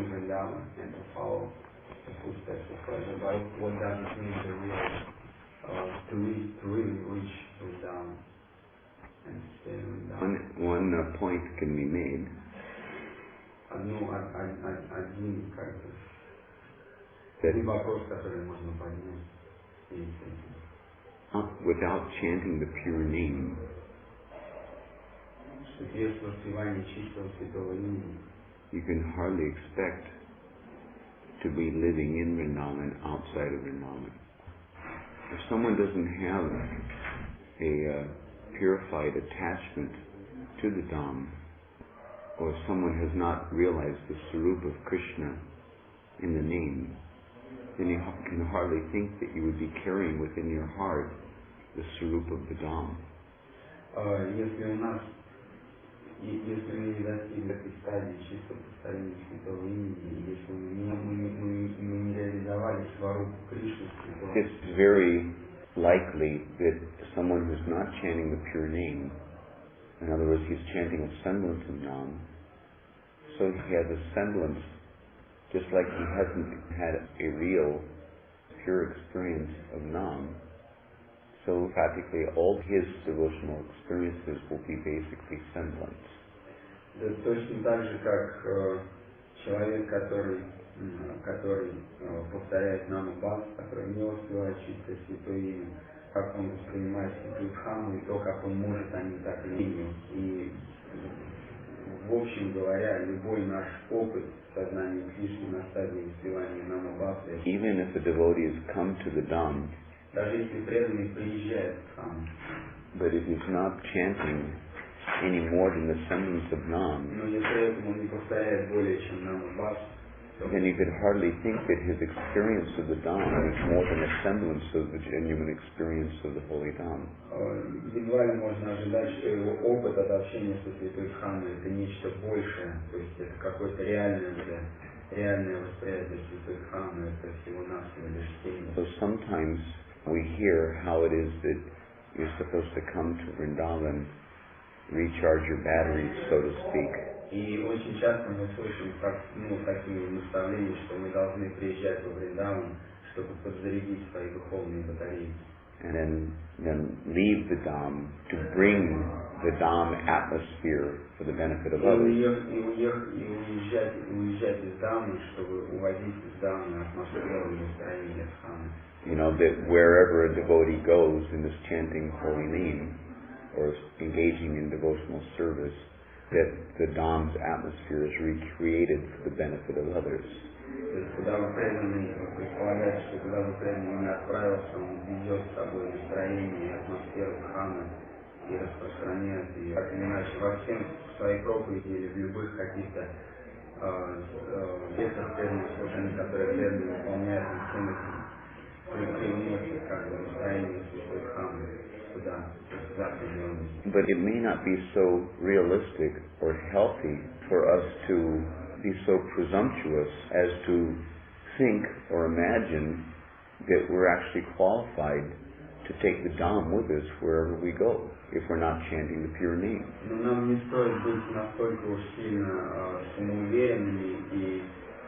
in Vrindavan and to follow the footsteps of Praja. But what does it mean to really reach Vrindavan and stay in Vrindavan? One point can be made. Without chanting the pure name, you can hardly expect to be living in Vrindavan outside of Vrindavan. If someone doesn't have a purified attachment to the Dham, or if someone has not realized the Sarup of Krishna in the name, then you can hardly think that you would be carrying within your heart the Sarup of the Dham. Если мы не достигли этой стадии чистого повторения святого имени, если мы не реализовали сварупу Кришны, it's very likely that someone who's not chanting the pure name, in other words, he's chanting a semblance of Nam, so he has a semblance, just like he hasn't had a real pure experience of Nam. So practically all his devotional experiences will be basically semblance. Точно так же, как человек, который повторяет Наму Бас, который не успевает чистое святое имя, как он воспринимает святую Дхамму и то, как он может о ней так или и в общем говоря, любой наш опыт сознания Кришны на стадии воспевания Наму Баса. Even if the devotees come to the Dham, даже если преданный приезжает к Дхамму, but if he's not chanting any more than the semblance of Nam, но если этому не повторяет более чем Наму Бас, then you could hardly think that his experience of the Dham is more than a semblance of the genuine experience of the Holy Dham. Едва ли можно ожидать, что его опыт от общения со Святой Дхаммой это нечто большее, то есть это какое-то реальное восприятие Святой Дхаммы, это всего-навсего лишь тень. So sometimes we hear how it is that you're supposed to come to Vrindavan, recharge your batteries, so to speak. И очень часто мы слышим такие наставления, что мы должны приезжать во Вриндаван, чтобы подзарядить свои духовные батареи. And then leave the Dham to bring the Dham atmosphere for the benefit of others. И уезжать из Дхаммы, чтобы уводить из Дхаммы атмосферу и настроение Дхаммы. You know, that wherever a devotee goes in this chanting holy name, or engaging in devotional service, that the Dham's atmosphere is recreated for the benefit of others. Когда вы преданный, предполагается, что когда вы преданный не отправился, он ведет с собой настроение и атмосферу Дхаммы и распространяет ее. Так или иначе, во всем в своей проповеди или в любых каких-то вектах преданного служения, которые преданные выполняют, он всем этим привносит как бы настроение Святой Дхаммы туда. But it may not be so realistic or healthy for us to be so presumptuous as to think or imagine that we're actually qualified to take the Dham with us wherever we go if we're not chanting the pure name. Но нам не стоит быть настолько уж сильно самоуверенными и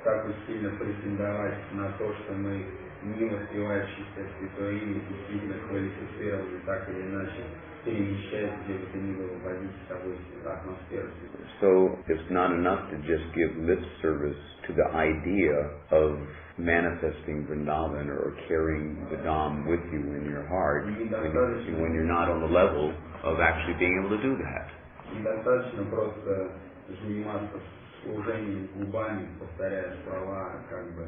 так уж сильно претендовать на то, что мы не воспевая чистое святое имя, действительно квалифицированы так или иначе перемещать, где бы то ни было, водить с собой атмосферу. So it's not enough to just give lip service to the idea of manifesting Vrindavan or carrying the Dham with you in your heart when you're not on the level of actually being able to do that. Недостаточно просто заниматься служением губами, повторяя слова, как бы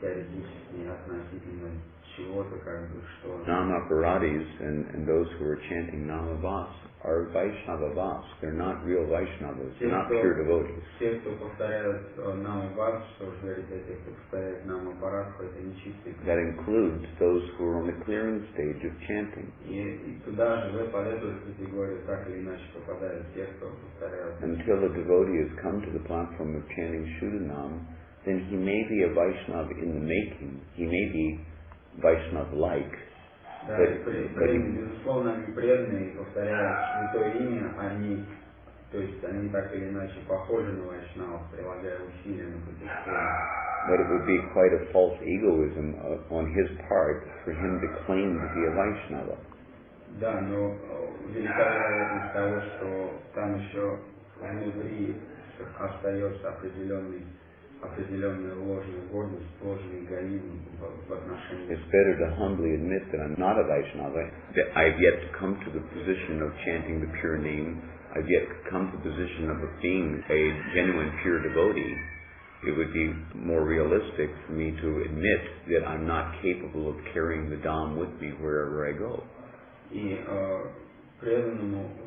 теоретически относительно чего-то, как бы что. Namaparatis and those who are chanting Namavas are Vaishnavavas. They're not real Vaishnavas. They're not pure devotees. Те, кто повторяют Намавас, что же говорить о тех, кто повторяет Намапаратху, это нечистые. That includes those who are on the clearing stage of chanting. И туда же под эту категорию так или иначе попадают те, кто повторяют. Until a devotee has come to the platform of chanting Shuddhanam, then he may be a Vaishnava in the making. He may be Vaishnava-like. Да, безусловно, они преданные, повторяют святое имя, они То есть они так или иначе похожи на вайшнавов, прилагая усилия на протестирование. But it would be quite a false egoism on his part for him to claim to be a Vaishnava. Да, но велика вероятность того, что там еще внутри остается определенная ложная гордость, ложный эгоизм в отношении. It's better to humbly admit that I'm not a Vaishnava, that I've yet to come to the position of chanting the pure name, I've yet come to the position of being a genuine pure devotee. It would be more realistic for me to admit that I'm not capable of carrying the Dham with me wherever I go. И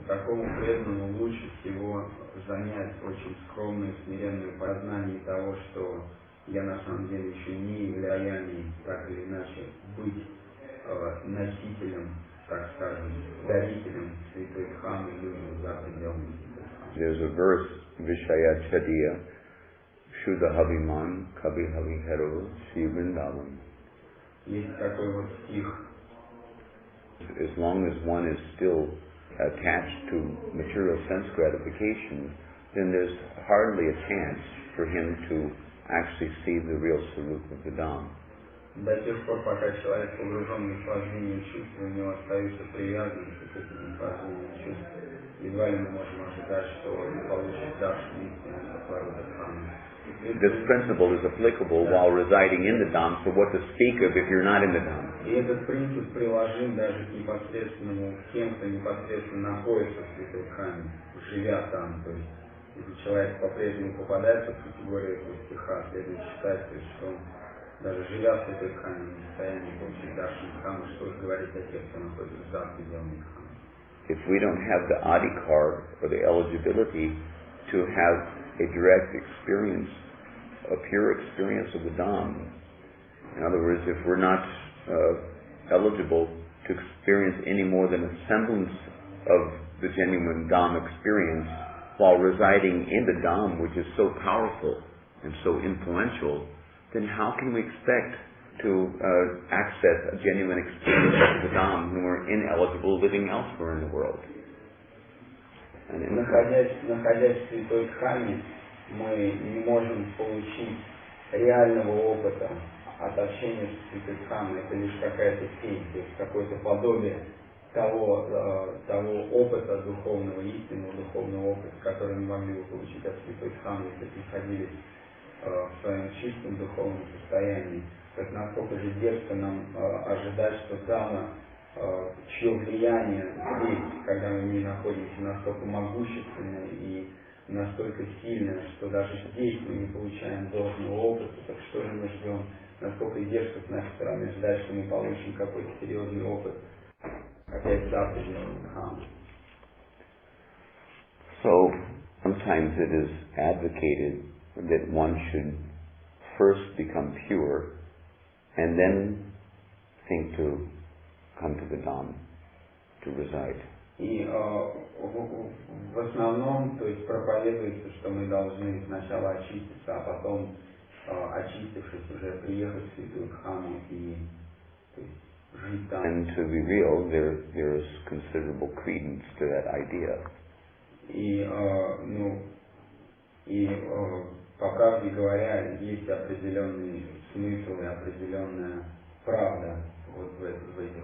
такому преданному лучше всего занять очень скромное, смиренное познание того, что я на самом деле еще не являюсь, так или иначе, быть носителем, так скажем, дарителем Святой Дхаммы людям за пределами Святой Дхаммы. There's a verse, Vishaya Chadiya, Shuddha Haviman, Kabi Havihero, Shri Vrindavan. Есть такой вот стих. As long as one is still attached to material sense gratification, then there's hardly a chance for him to actually see the real Sarup of the Dham. До тех пор, пока человек погружен в наслаждение чувств, у него остается привязанность к этому наслаждению чувств. Едва ли мы можем ожидать, что он получит даршан истинного Сваруpa Дхаммы. This principle is applicable while residing in the Dham, so what to speak of if you're not in the Dham? И этот принцип приложим даже к непосредственному тем, кто непосредственно находится в Святой Дхамме, живя там. То есть, если человек по-прежнему попадается в категорию этого стиха, следует считать, то есть, что он даже живя в Святой Дхамме, не в состоянии получить даршан Дхаммы, что же говорить о тех, кто находится за пределами Дхаммы. If we don't have the adhikar or the eligibility to have a direct experience, a pure experience of the Dham, in other words, if we're not eligible to experience any more than a semblance of the genuine Dham experience while residing in the Dham, which is so powerful and so influential, then how can we expect to access a genuine experience of the Dham when we're ineligible living elsewhere in the world? Находясь в Святой Дхамме, мы не можем получить реального опыта от общения с Святой Дхаммой. Это лишь какая-то тень, то есть какое-то подобие того опыта духовного, истинного духовного опыта, который мы могли бы получить от Святой Дхаммы, если бы находились в своем чистом духовном состоянии. То есть насколько же дерзко нам ожидать, что Дхамма, чье влияние здесь, когда мы не находимся, настолько могущественное и настолько сильное, что даже здесь мы не получаем должного опыта, так что же мы ждем, насколько дерзко с нашей стороны ждать, что мы получим какой-то серьезный опыт, опять за пределами Дхаммы. So, sometimes it is advocated that one should first become pure and then think to come to the Dham, to reside. И в основном, то есть проповедуется, что мы должны сначала очиститься, а потом, очистившись, уже приехать в Святую Дхамму и то есть, жить там. And to be real, there is considerable credence to that idea. По правде говоря, есть определенный смысл и определенная правда вот в этих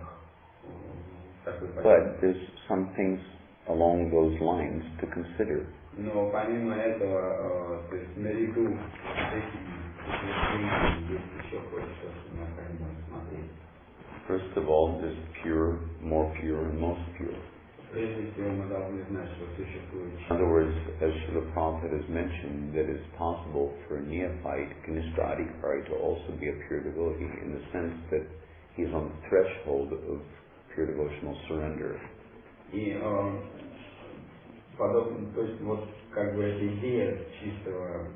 такой позиции. But there's some things along those lines to consider. Но помимо этого, то есть наряду с этими утверждениями есть еще кое-что, что необходимо рассмотреть. First of all, there's pure, more pure, and most pure. Прежде всего мы должны знать, что существует. In other words, as the Prophet has mentioned, that it's possible for a neophyte, Kanishta Adhikari, to also be a pure devotee in the sense that he's on the threshold of pure devotional surrender. И подобно, то есть вот как бы эта идея чистого,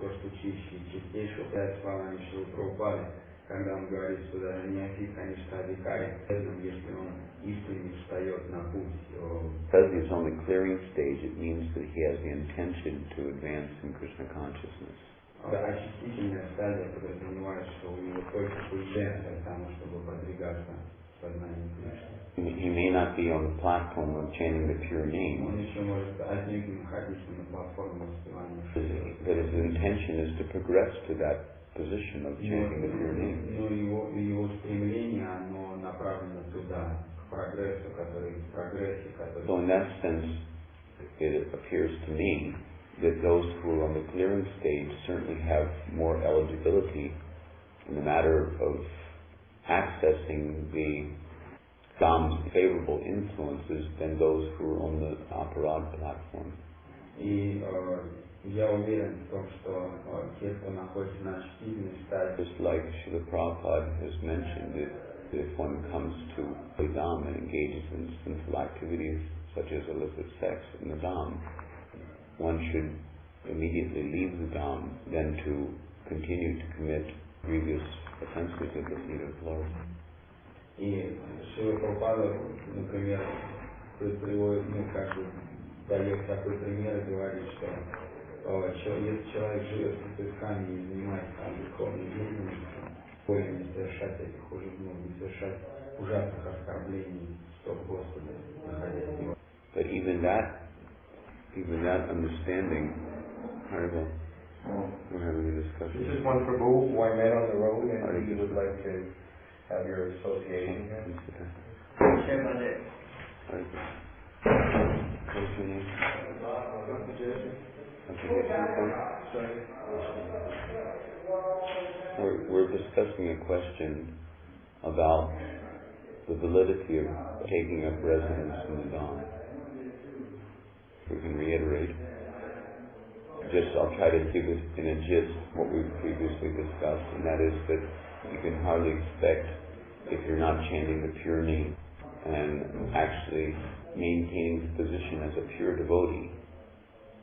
то, что чистейшего, пять словами Шрила Прабхупады, когда он говорит, что даже неофит, конечно, Адхикари, если он искренне встает на путь. Because he's on the clearing stage, it means that he has the intention to advance in Krishna consciousness. Очистительная стадия подразумевает, что у него только появляется для того, чтобы продвигаться сознанием Кришны. He may not be on the platform of chanting the pure name, Он еще может отнюдь не находиться на платформе воспевания Шри. but his intention is to progress to that position of chanting the pure name. Но его стремление, оно направлено туда, к прогрессу, который... So in that sense, it appears to me that those who are on the clearing stage certainly have more eligibility in the matter of accessing the Dham's favorable influences than those who are on the aparad platform. И я уверен в том, что те, кто находится на чтительной стадии, Just like Srila Prabhupada has mentioned, that if one comes to the Dham and engages in sinful activities such as illicit sex in the Dham, one should immediately leave the Dham than to continue to commit grievous offenses at the feet of the Lord. и Шрила Прабхупада, например, приводит, дает такой пример и говорит, что если человек живет в Патискане и занимается духовной деятельностью, более не совершать этих не совершать ужасных оскорблений, стоп Господа, находясь в него. But even that understanding, Haribol, we're having a discussion. This is one for Boo, who I met on the road, and he would like to have your association here. What's your name? We're discussing a question about the validity of taking up residence in the Dham. We can reiterate. I'll try to give it in a gist what we've previously discussed, and that is that you can hardly expect, if you're not chanting the pure name and actually maintaining the position as a pure devotee.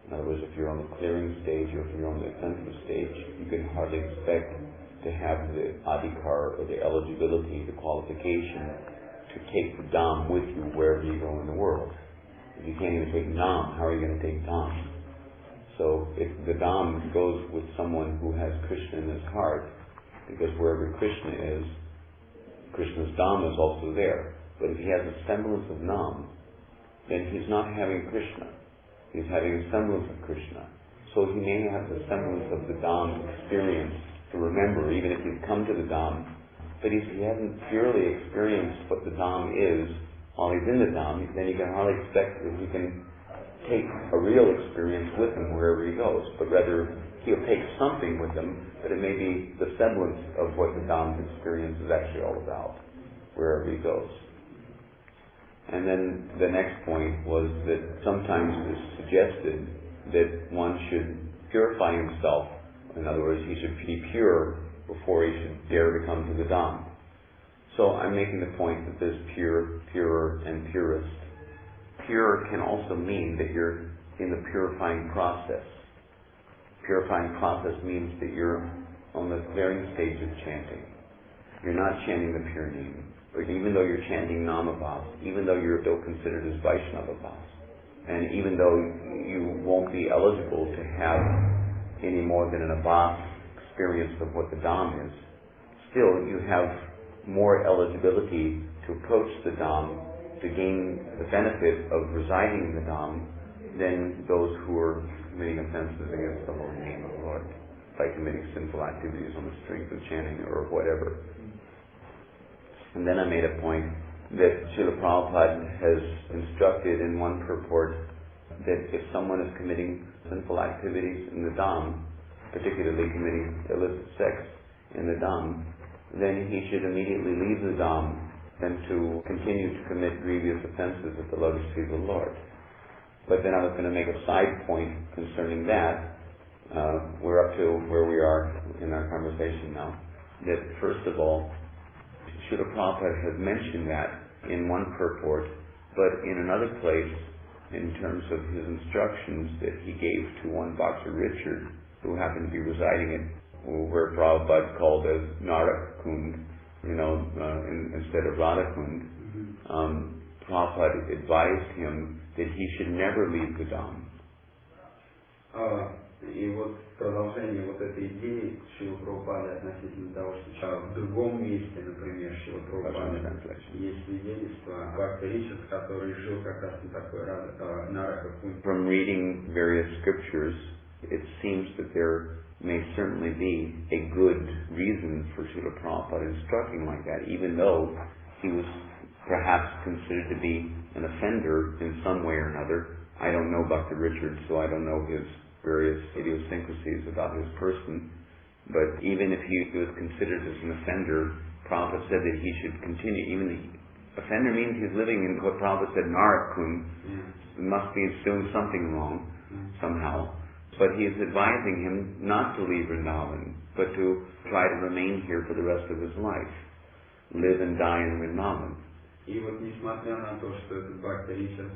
In other words, if you're on the clearing stage or if you're on the offensive stage, you can hardly expect to have the adhikar or the eligibility, the qualification to take the Dham with you wherever you go in the world. If you can't even take Nam, how are you going to take Dham? So if the Dham goes with someone who has Krishna in his heart, because wherever Krishna is, Krishna's Dham is also there. But if he has a semblance of Nam, then he's not having Krishna. He's having a semblance of Krishna. So he may have the semblance of the Dham experience to remember, even if he's come to the Dham. But if he hasn't purely experienced what the Dham is while he's in the Dham, then you can hardly expect that he can take a real experience with him wherever he goes. But rather, he'll take something with him, but it may be the semblance of what the Dham's experience is actually all about, wherever he goes. And then the next point was that sometimes it is suggested that one should purify himself. In other words, he should be pure before he should dare to come to the Dham. So I'm making the point that there's pure, purer, and purest. Pure can also mean that you're in the purifying process. Purifying process means that you're on the clearing stage of chanting. You're not chanting the pure name. Or even though you're chanting Namabhas, even though you're still considered as Vaishnavabhas, and even though you won't be eligible to have any more than an Abhas experience of what the Dham is, still you have more eligibility to approach the Dham to gain the benefit of residing in the Dham than those who are committing offenses against the holy name of the Lord by committing sinful activities on the strength of chanting or whatever. And then I made a point that Srila Prabhupada has instructed in one purport that if someone is committing sinful activities in the Dham, particularly committing illicit sex in the Dham, then he should immediately leave the Dham than to continue to commit grievous offenses at the lotus feet of the Lord. But then I was going to make a side point concerning that. We're up to where we are in our conversation now. That first of all, Srila Prabhupada has mentioned that in one purport, but in another place, in terms of his instructions that he gave to one Bhakta Richard, who happened to be residing at where Prabhupada called as Narakund, instead of Radhakund, Prabhupada advised him that he should never leave the Dham. И вот продолжение вот этой идеи Шрила Прабхупады относительно того, что в другом месте, например, Шрила Прабхупады, есть свидетельство Бхакти Ричард, который жил как раз на такой Наракакунте. From reading various scriptures, it seems that there may certainly be a good reason for Srila Prabhupada instructing like that, even though he was perhaps considered to be an offender in some way or another. I don't know Bhakti Richard, so I don't know his various idiosyncrasies about his person, but even if he was considered as an offender, Prabhupada said that he should continue. Even the offender means he's living in what Prabhupada said, Narakun. Must be doing something wrong somehow. But he is advising him not to leave Vrindavan, but to try to remain here for the rest of his life, live and die in Vrindavan. И вот несмотря на то, что этот Бхакти Ричард,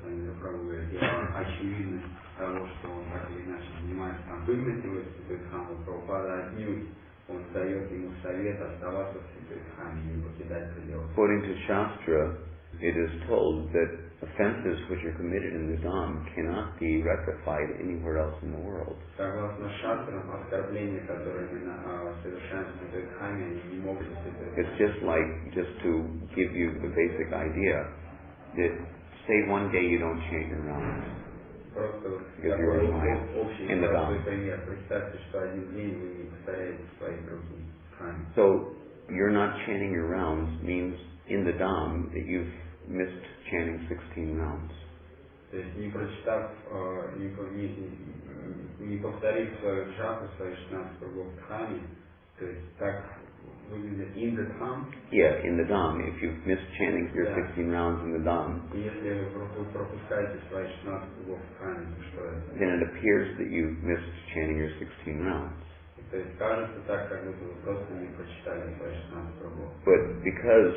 очевидность того, что он так или иначе занимается, там, выгнать его из Святой Дхаммы, Прабхупада отнюдь, он дает ему совет оставаться в Святой Дхамме и не покидать пределы. According to Shastra, it is told that offenses which are committed in the Dham cannot be rectified anywhere else in the world. Согласно шастрам, оскорбления, которые мы совершаем в Святой Дхамме, они не могут быть. It's just like, just to give you the basic idea, that say one day you don't chant your rounds. Просто такой общий простой пример. Представьте, что один день вы не повторяете свои круги в храме. So you're not chanting your rounds means in the Dham that you've missed chanting 16 rounds. То есть не прочитав, не повторив свою джапу, свои 16 кругов в храме, то есть так выглядит in the Dham. Yeah, in the Dham. If you've missed chanting your 16 rounds in the Dham, если вы пропускаете свои 16 кругов в храме, то что это? Then it appears that you've missed chanting your 16 rounds. То есть кажется так, как будто вы просто не прочитали свои 16 кругов. But because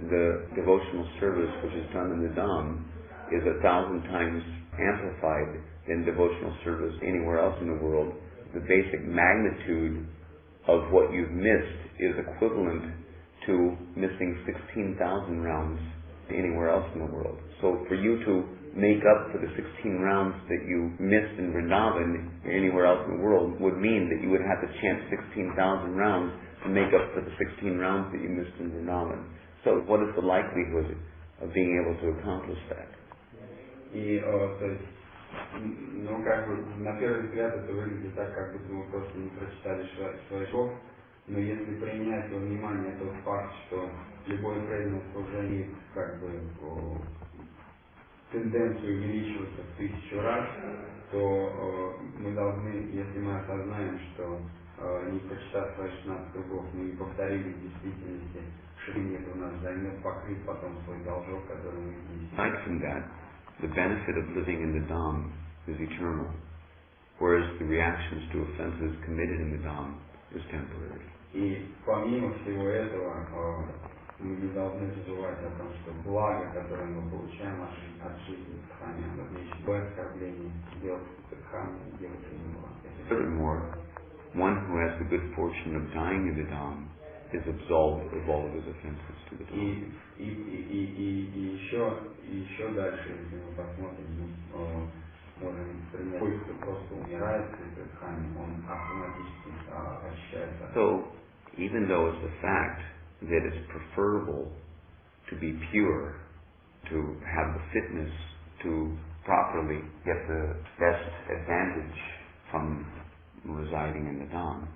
the devotional service which is done in the Dham is 1,000 times amplified than devotional service anywhere else in the world, the basic magnitude of what you've missed is equivalent to missing 16,000 rounds anywhere else in the world. So for you to make up for the 16 rounds that you missed in Vrindavan anywhere else in the world would mean that you would have to chant 16,000 rounds to make up for the 16 rounds that you missed in Vrindavan. So what is the likelihood of being able to accomplish that? И, то есть, ну, как бы, на первый взгляд это выглядит так, как будто мы просто не прочитали свой шов, но если принять во внимание тот факт, что любое преданное служение, как бы, тенденцию увеличиваться в 1000 раз, то мы должны, если мы осознаем, что не прочитав свои 16 кругов, мы не повторили в действительности, шринет у нас займет покрыть потом свой должок, который мы здесь. Aside from that, the benefit of living in the Dham is eternal, whereas the reactions to offenses committed in the Dham is temporary. И помимо всего этого, мы не должны забывать о том, что благо, которое мы получаем от жизни в храме, оно вечно без оскорблений, делать в храме, делать в него. Furthermore, one who has the good fortune of dying in the Dham is absolved of all of his offenses to the Dham. И еще дальше, если мы посмотрим, можем принять, кто просто умирает в этой храме, он автоматически очищается. So, even though it's a fact that it's preferable to be pure, to have the fitness to properly get the best advantage from residing in the Dham.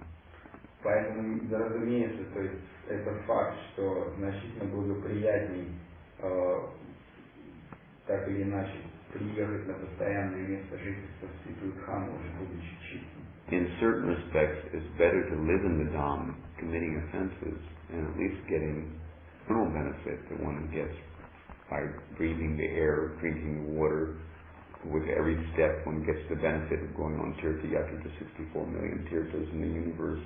Поэтому, разумеется, то есть это факт, что значительно благоприятней так или иначе приехать на постоянное место жительства в Святую Дхамму, уже будучи чистым. In certain respects, it's better to live in the Dham, committing offenses, and at least getting little benefit that one gets by breathing the air, drinking the water. With every step, one gets the benefit of going on Tirtha Yatra to 64 million tirthas in the universe,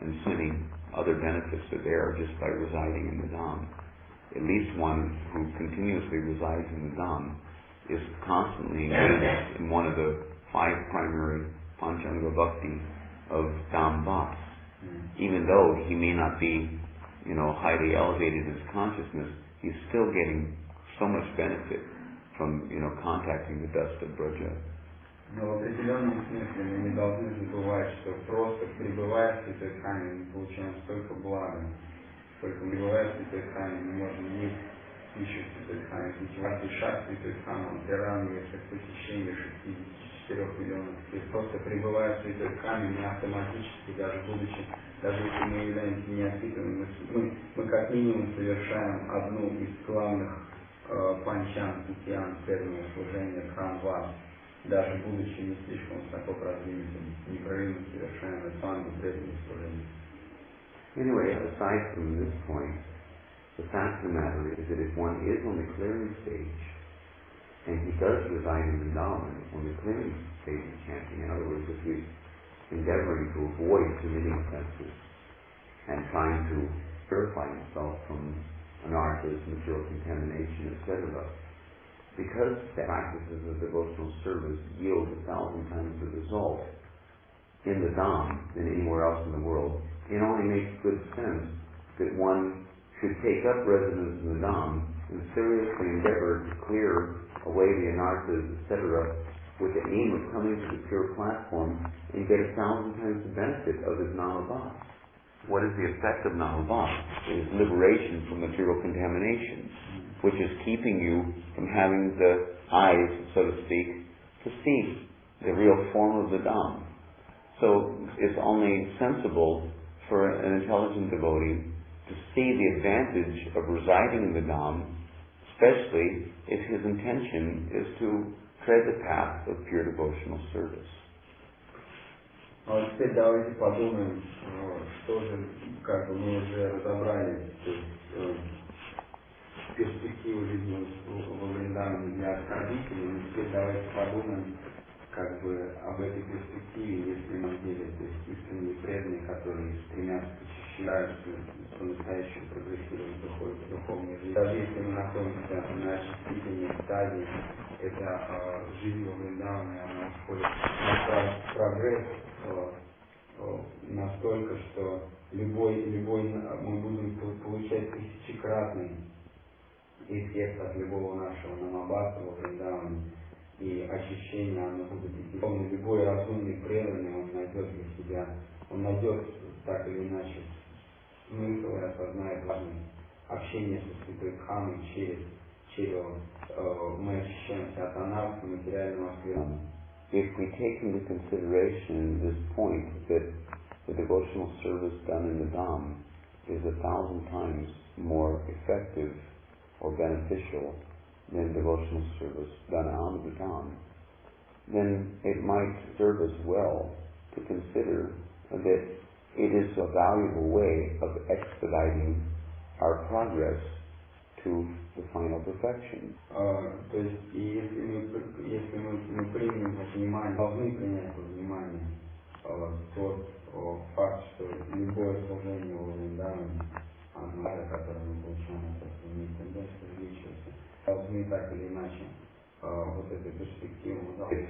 and so many other benefits are there just by residing in the Dham. At least one who continuously resides in the Dham is constantly engaged in one of the 5 primary Panchanga Bhakti of Dham Bhakti. Even though he may not be, highly elevated in his consciousness, he's still getting so much benefit from, contacting the dust of Braja. Но в определенном смысле мы не должны забывать, что просто пребывая в Святой Храме, мы получаем столько блага, сколько пребывая в Святой Храме, мы можем есть пищу в Святой Храме, питьевать душа в Святой Храме, он приравнивается к посещению 64 миллионов. То есть просто пребывая в Святой Храме, мы автоматически, даже если мы являемся неопитанными, мы как минимум совершаем одну из главных панчан, питьян, преданного служения Храм-Вас. Даже будучи не слишком высоко продвинутым, непрерывно совершаем сангу преданного служения. Anyway, aside from this point, the fact of the matter is that if one is on the clearing stage, and he does reside in Vrindavan on the clearing stage of chanting, in other words, if he's endeavoring to avoid committing offenses and trying to purify himself from anarthas, material contamination, etc., because the practices of devotional service yield 1,000 times the result in the Dham than anywhere else in the world, it only makes good sense that one should take up residence in the Dham and seriously endeavor to clear away the anarthas, etc., with the aim of coming to the pure platform and get 1,000 times the benefit of his Namabhas. What is the effect of Namabhas? It is liberation from material contamination, which is keeping you from having the eyes, so to speak, to see the real form of the Dham. So it's only sensible for an intelligent devotee to see the advantage of residing in the Dham, especially if his intention is to tread the path of pure devotional service. А вот теперь давайте подумаем, что же, как бы мы уже разобрали, то есть перспективу жизни во Вриндаване для оскорбителей, но теперь давайте подумаем как бы об этой перспективе, если на деле, то есть искренние преданные, которые стремятся посещаться, по-настоящему прогрессировать в духовной жизни. Даже если мы находимся на степени стадии, это жизнь во Вриндаване, она входит в прогресс настолько, что любой мы будем получать тысячекратный эффект от любого нашего намабхаса во Вриндаване, и очищение оно будет идти. Любой разумный, преданный, он найдет для себя, он найдет так или иначе смысл и осознает важность общения со Святой Дхаммой через мы очищаемся от анархии, материального осквернения. If we take into consideration this point that the devotional service done in the Dham is 1,000 times more effective or beneficial than devotional service done out of the Dham, then it might serve us well to consider that it is a valuable way of expediting our progress to the final perfection. То есть, если мы примем во внимание, должны принять во внимание тот факт, что любое служение во Вриндаване, которое мы получаем, имеет тенденцию увеличиваться, должны так или иначе вот эту перспективу. If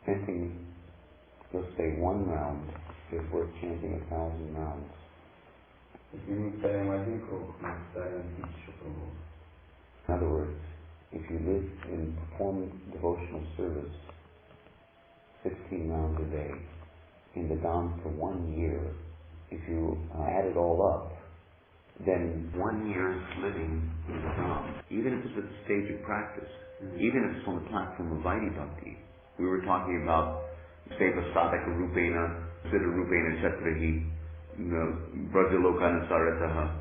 chanting, let's say, 1 round is worth chanting 1,000 rounds. Если мы ставим 1 круг, мы ставим 1000 кругов. In other words, if you live and perform devotional service 16 rounds a day in the Dham for 1 year, if you add it all up, then 1 year's living in the Dham, even if it's at the stage of practice, even if it's on the platform of Vaidhi Bhakti. We were talking about Seva Sadhaka Rupena, Siddha Rupena Chatrahi, Brajalokana Sarataha,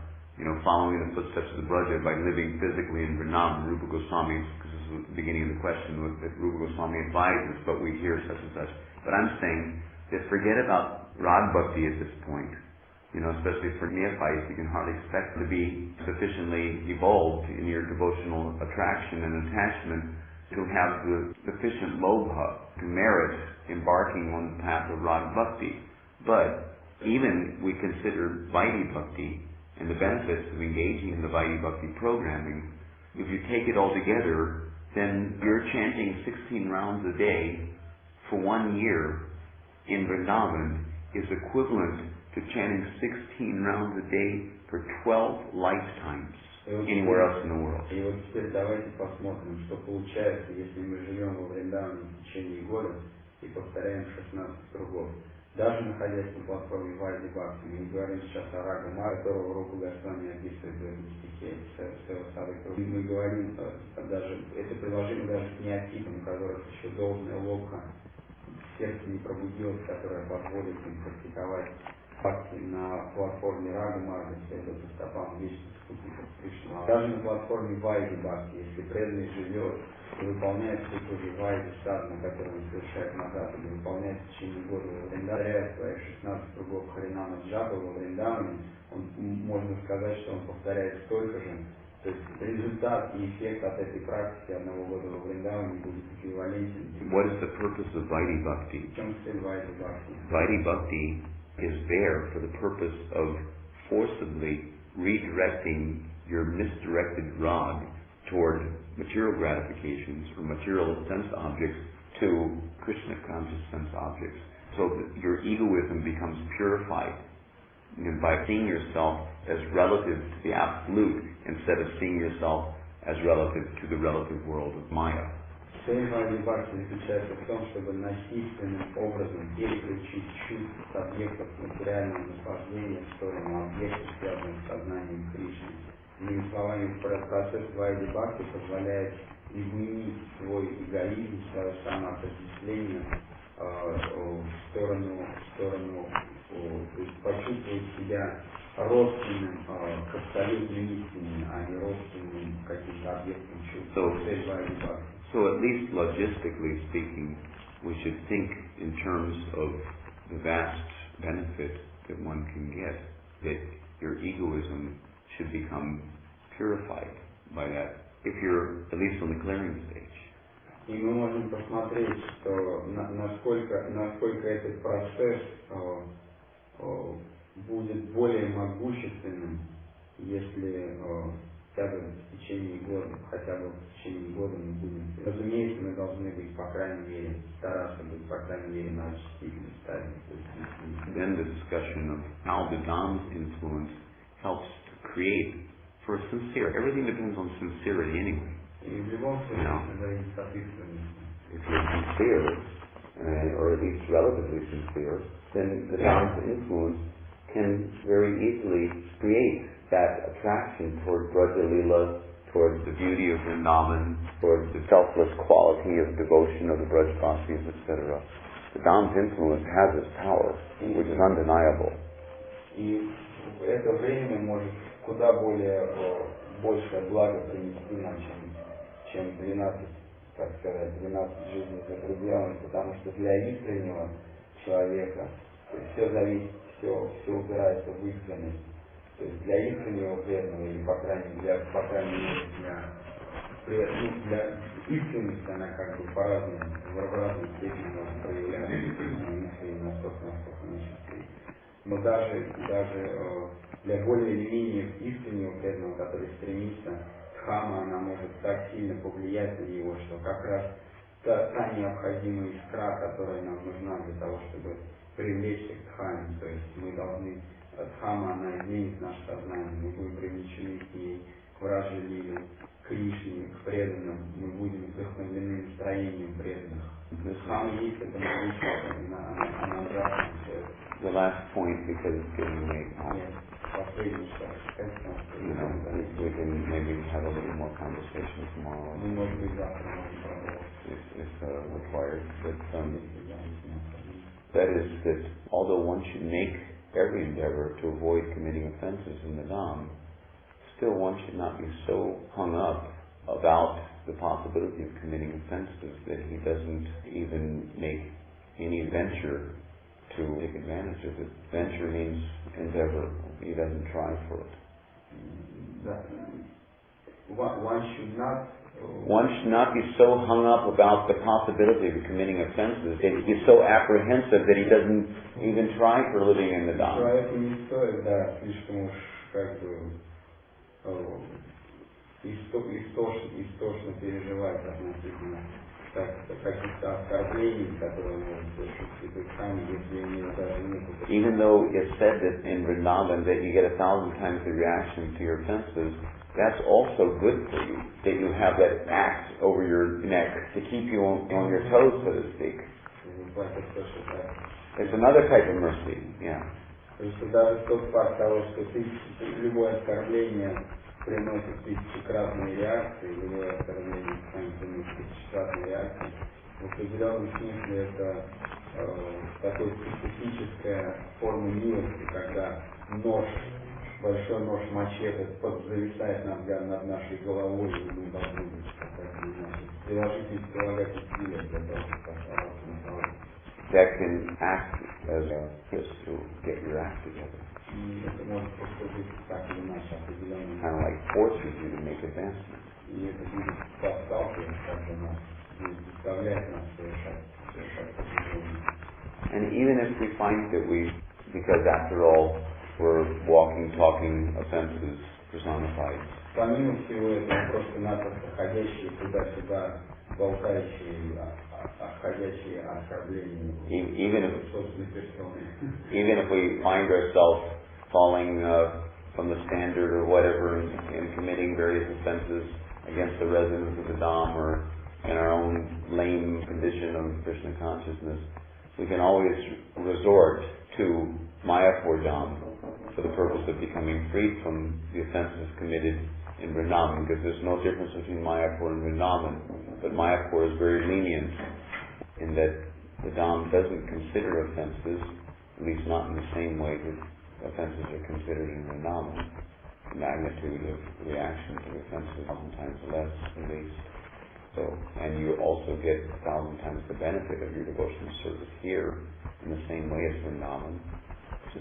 following the footsteps of the Braja by living physically in Vrindavan. Rupa Goswami, because this was the beginning of the question, that Rupa Goswami advises, but we hear such and such. But I'm saying that forget about Rag Bhakti at this point. Especially for neophytes, you can hardly expect to be sufficiently evolved in your devotional attraction and attachment to have the sufficient lobha to merit embarking on the path of Rag Bhakti. But even we consider Vaidhi Bhakti and the benefits of engaging in the Vaidhi Bhakti programming, if you take it all together, then you're chanting 16 rounds a day for 1 year in Vrindavan is equivalent to chanting 16 rounds a day for 12 lifetimes anywhere else in the world. И вот теперь давайте посмотрим, что получается, если мы живем во Вриндаване в течение года, и повторяем 16 кругов. Даже находясь на платформе Вайди Бхакти, мы не говорим сейчас о Рага Мара, которого Рупа Госвами описывает в этом стихе, мы говорим даже, это приложимо даже к неофитам, у которых еще должная логка в сердце не пробудилась, которая позволит им практиковать бхакти на платформе Рага Марга, следует по стопам вечных спутников Кришны. Даже на платформе Вайди Бхакти, если преданный живет и выполняет цикл Вайди Садхана, который он совершает назад, или выполняет в течение года во Вриндаване свои 16 кругов Харинама Джапа во Вриндаване, можно сказать, что он повторяет столько же. То есть результат и эффект от этой практики одного года во Вриндаване будет эквивалентен. What is the purpose of Vaidhi Bhakti? В чем цель Вайди Бхакти? Vaidhi Bhakti is there for the purpose of forcibly redirecting your misdirected rod toward material gratifications or material sense objects to Krishna conscious sense objects, so that your egoism becomes purified by seeing yourself as relative to the absolute instead of seeing yourself as relative to the relative world of Maya. Цель Вайди Бхакти заключается в том, чтобы насильственным образом переключить чувств с объектов материального наслаждения в сторону объектов, связанных с сознанием Кришны. Иными словами, процесс Вайди Бхакти позволяет изменить свой эгоизм, свое самоотождествление в сторону, то есть почувствовать себя родственным к абсолютной истине, а не родственным каким-то объектам чувств. Цель Вайди Бхакти. So at least logistically speaking, we should think in terms of the vast benefit that one can get, that your egoism should become purified by that, if you're at least on the clearing stage. И мы можем посмотреть, что насколько этот процесс будет более могущественным, если хотя бы в течение года мы будем. Разумеется, мы должны быть, по крайней мере, стараться быть, по крайней мере, на очистительной стадии. Then the discussion of how the Dhamma's influence helps to create, for a sincere, everything depends on sincerity anyway. И в любом случае, это зависит от искренности. If you're sincere, or at least relatively sincere, then the Dhamma's influence can very easily create that attraction toward Braja Leela, towards the beauty of Vrindavan, towards the selfless quality of devotion of the Brajvasis, etc. The Dhamma's influence has its power, which is undeniable. И это время может куда большее благо принести нам, чем 12 жизней за пределами, потому что для искреннего человека все зависит, все упирается в искренность. То есть для искреннего преданного, или по крайней мере для искренности она как бы по-разному, в разной степени может проявляться настолько нечистой. Но даже для более или менее искреннего преданного, который стремится, дхамма, она может так сильно повлиять на него, что как раз та необходимая искра, которая нам нужна для того, чтобы привлечься к дхамме, то есть мы должны, дхамма, она изменит наше сознание, мы будем привлечены к ней, к Враджа Лиле, к Кришне, к преданным, мы будем вдохновлены настроением преданных. Дхамма есть это могущество, она ужасна все это. The last point, because it's getting late now. Последний шаг. We can maybe have a little more conversation tomorrow. Мы, может быть, завтра можем продолжить. If required. But that is that although one should make every endeavor to avoid committing offenses in the Dham, still one should not be so hung up about the possibility of committing offenses that he doesn't even make any venture to take advantage of it. Venture means endeavor. He doesn't try for it. One should not be so hung up about the possibility of committing offenses that he's so apprehensive that he doesn't even try for living in the Dham. Человеку не стоит, слишком уж истошно переживать относительно каких-то оскорблений, которые могут совершить в Дхамме, если у него даже нет. Even though it's said that in Vrindavan that you get 1,000 times the reaction to your offenses, that's also good for you, that you have that axe over your neck to keep you on your toes, so to speak. платят тоже так. It's another type of mercy, yeah. То есть даже тот факт того, что любое оскорбление приносит тысячекратные реакции, любое оскорбление приносит тысячекратные реакции, в определенном смысле это такой специфическая форма милости, когда нож, большой нож мачете зависает над нашей головой, и мы должны прилагать усилия для того, чтобы оставаться на голове. That can act as a kiss to get your act together. И это может послужить так или иначе определенным. Kind of like forces you to make advancement. И это будет подталкивать как-то нас, будет заставлять нас совершать продвижение. And even if we find that because after all, we're walking, talking offenses personified. Помимо всего этого, просто-напросто ходящие туда-сюда, болтающие, ходячие оскорбления собственной персоны. Even if we find ourselves falling from the standard or whatever and committing various offenses against the residents of the Dham or in our own lame condition of Krishna consciousness, we can always resort to Mayapur Dham for the purpose of becoming freed from the offenses committed in Vrindavan, because there's no difference between Mayapur and Vrindavan, but Mayapur is very lenient in that the Dham doesn't consider offenses, at least not in the same way that offenses are considered in Vrindavan. The magnitude of reaction to offenses is 1,000 times less, at least. So, and you also get 1,000 times the benefit of your devotional service here in the same way as Vrindavan.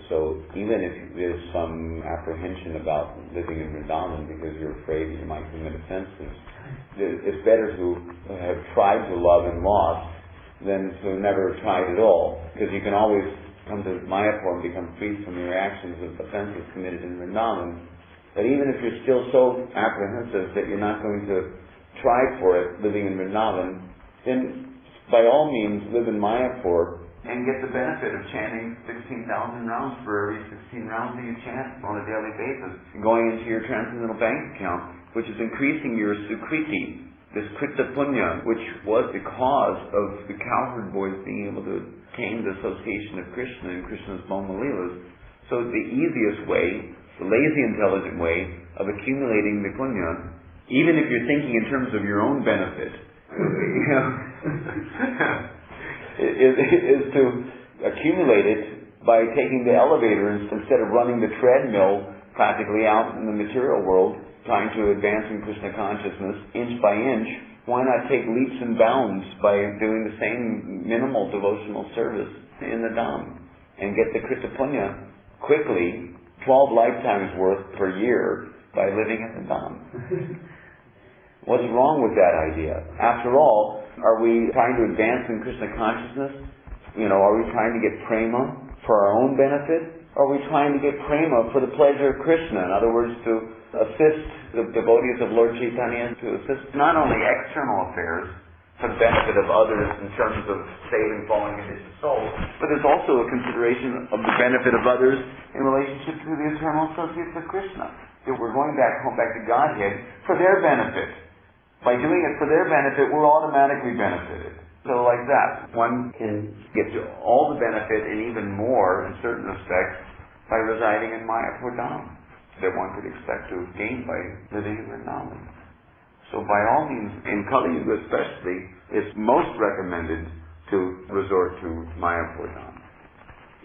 So even if there's some apprehension about living in Vrindavan because you're afraid that you might commit offenses, it's better to have tried to love and lost than to never tried at all, because you can always come to Mayapur and become free from your actions of offenses committed in Vrindavan. But even if you're still so apprehensive that you're not going to try for it living in Vrindavan, then by all means live in Mayapur and get the benefit of chanting 16,000 rounds for every 16 rounds that you chant on a daily basis, going into your transcendental bank account, which is increasing your sukriti, this krita punya, which was the cause of the cowherd boys being able to attain the association of Krishna and Krishna's Bhoma Leelas. So the easiest way, the lazy intelligent way of accumulating the punya, even if you're thinking in terms of your own benefit, is to accumulate it by taking the elevator instead of running the treadmill practically out in the material world, trying to advance in Krishna consciousness inch by inch. Why not take leaps and bounds by doing the same minimal devotional service in the Dham and get the Krita Punya quickly, 12 lifetimes worth per year by living in the Dham? What's wrong with that idea? After all, are we trying to advance in Krishna consciousness? Are we trying to get prema for our own benefit? Or are we trying to get prema for the pleasure of Krishna? In other words, to assist the devotees of Lord Chaitanya, to assist not only external affairs for the benefit of others in terms of saving falling conditioned souls, but there's also a consideration of the benefit of others in relationship to the eternal associates of Krishna. If we're going back to Godhead for their benefit. By doing it for their benefit, we're automatically benefited. So like that, one can get to all the benefit and even more in certain respects by residing in Mayapur Dham that one could expect to gain by living in Vrindavan. So by all means, in Kali Yuga especially, it's most recommended to resort to Mayapur Dham.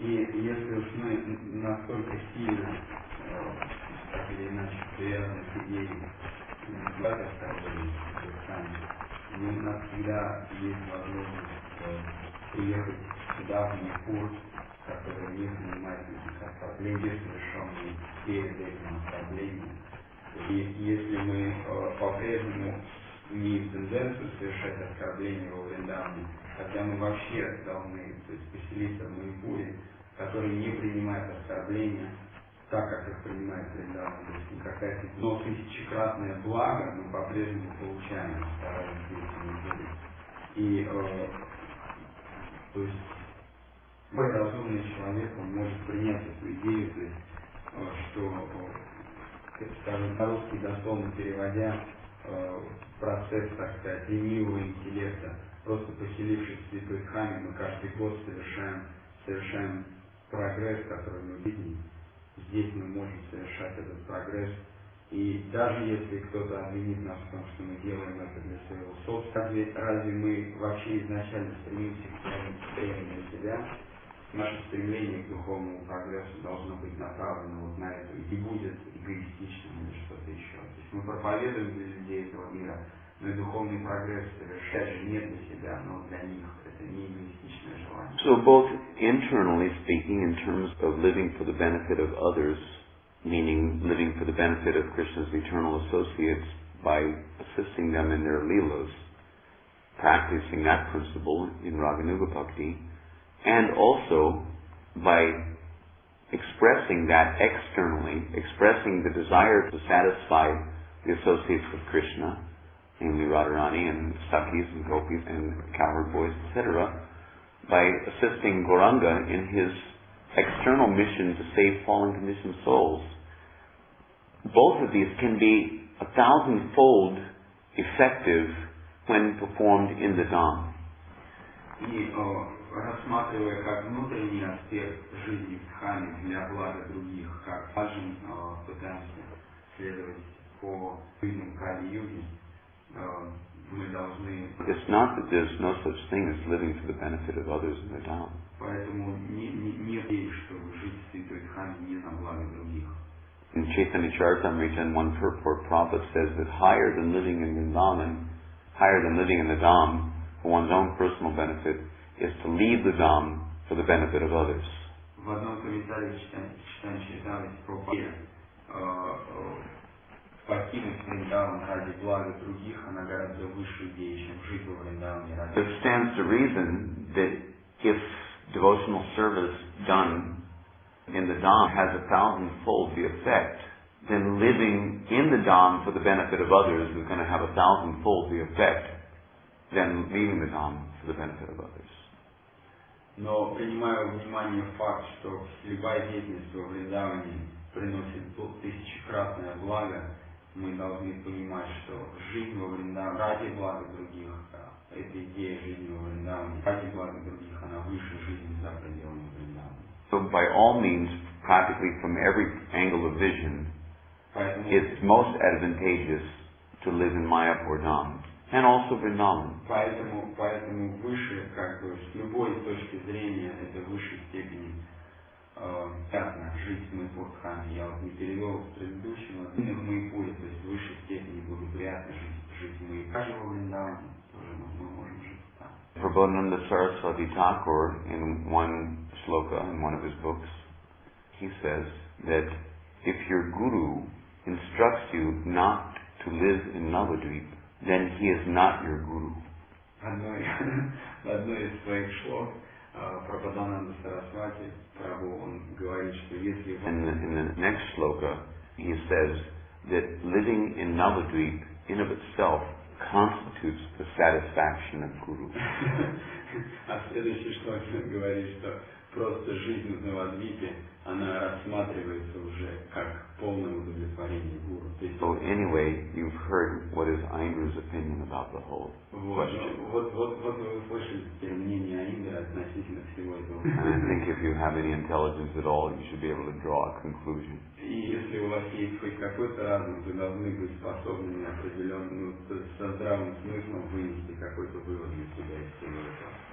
И если уж мы настолько сильно, так или иначе, привязаны к идее у нас всегда есть возможность приехать сюда, в Майпур, который не принимает никаких оскорблений, совершенные перед этим оскорблением. И если мы по-прежнему имеем тенденцию совершать оскорбления во Вриндаване, тогда мы вообще должны поселиться в Майпуре, который не принимает оскорбления, так как их принимает Вриндаван, то есть какая-то тысячекратное благо мы по-прежнему получаем, стараясь здесь. И то есть разумный человек, он может принять эту идею, то есть, что, скажем, по-русски дословно переводя, процесс, так сказать, ленивого интеллекта просто поселившись в Святой Дхаме, мы каждый год совершаем прогресс, который мы видим. Здесь мы можем совершать этот прогресс. И даже если кто-то обвинит нас в том, что мы делаем это для своего собственного, разве мы вообще изначально стремимся к стремлению для себя? Наше стремление к духовному прогрессу должно быть направлено вот на это, и будет эгоистичным или что-то еще. То есть мы проповедуем для людей этого мира, но и духовный прогресс совершать же не для себя, но для них. Это не эгоистичное желание. So both internally speaking, in terms of living for the benefit of others, meaning living for the benefit of Krishna's eternal associates by assisting them in their leelas, practicing that principle in Raganuga Bhakti, and also by expressing that externally, expressing the desire to satisfy the associates of Krishna, namely Radharani and Sakhis and Gopis and cowherd boys, etc., by assisting Gauranga in his external mission to save fallen conditioned souls. Both of these can be 1,000-fold effective when performed in the Dham. И рассматривая как внутренний аспект жизни в Дхаме для блага других, как важен, пытаемся следовать по жизни Кали-юги, мы должны... It's not that there's no such thing as living for the benefit of others in the Dham. Поэтому не верю, что жить в Святой Дхаме не на благо других. In Chaitanya Charitamrita, in one purport, Prabhupada says that higher than living in Vrindavan, higher than living in the Dham for one's own personal benefit, is to leave the Dham for the benefit of others. В одном комментарии читаем Чайтанья Прабхупады, покинуть Вриндаван ради блага других, она гораздо выше идеи, чем жить во Вриндаване ради... It stands to reason that if devotional service done in the Dham has 1,000-fold the effect, then living in the Dham for the benefit of others is going to have 1,000-fold the effect than leaving the Dham for the benefit of others. Но принимая во внимание факт, что любая деятельность во Вриндаване приносит тысячекратное благо, мы должны понимать, что жизнь во Вриндаване ради блага других, эта идея жизни во Вриндаване ради блага других, она выше жизни за пределами Вриндавана. So by all means, practically from every angle of vision, it's most advantageous to live in Mayapur Dham and also Vrindavan. Поэтому выше, как бы, с любой точки зрения, это в высшей степени ясно жить в Майпур-Дхаме. Я вот не перевел с предыдущего, в Майпуре, то есть в высшей степени благоприятно жить в Майпуре. Даже во Вриндаване тоже мы можем жить там. Prabodhananda Saraswati Thakur, in one sloka in one of his books, he says that if your guru instructs you not to live in Navadvip, then he is not your guru. В одной из своих шлок Прабодхананда Сарасвати Прабhu, он говорит, что если... In the next sloka, he says that living in Navadvip in of itself constitutes the satisfaction of guru. А в следующей шлоке он говорит, что просто жизнь в Навадвипе, она рассматривается уже как полное удовлетворение гуру. So anyway, you've heard what is Aindra's opinion about the whole question. Вот вы услышали теперь мнение Айндры относительно всего этого. And I think if you have any intelligence at all, you should be able to draw a conclusion. И если у вас есть хоть какой-то разум, вы должны быть способны определенно, со здравым смыслом вынести какой-то вывод для себя из всего этого.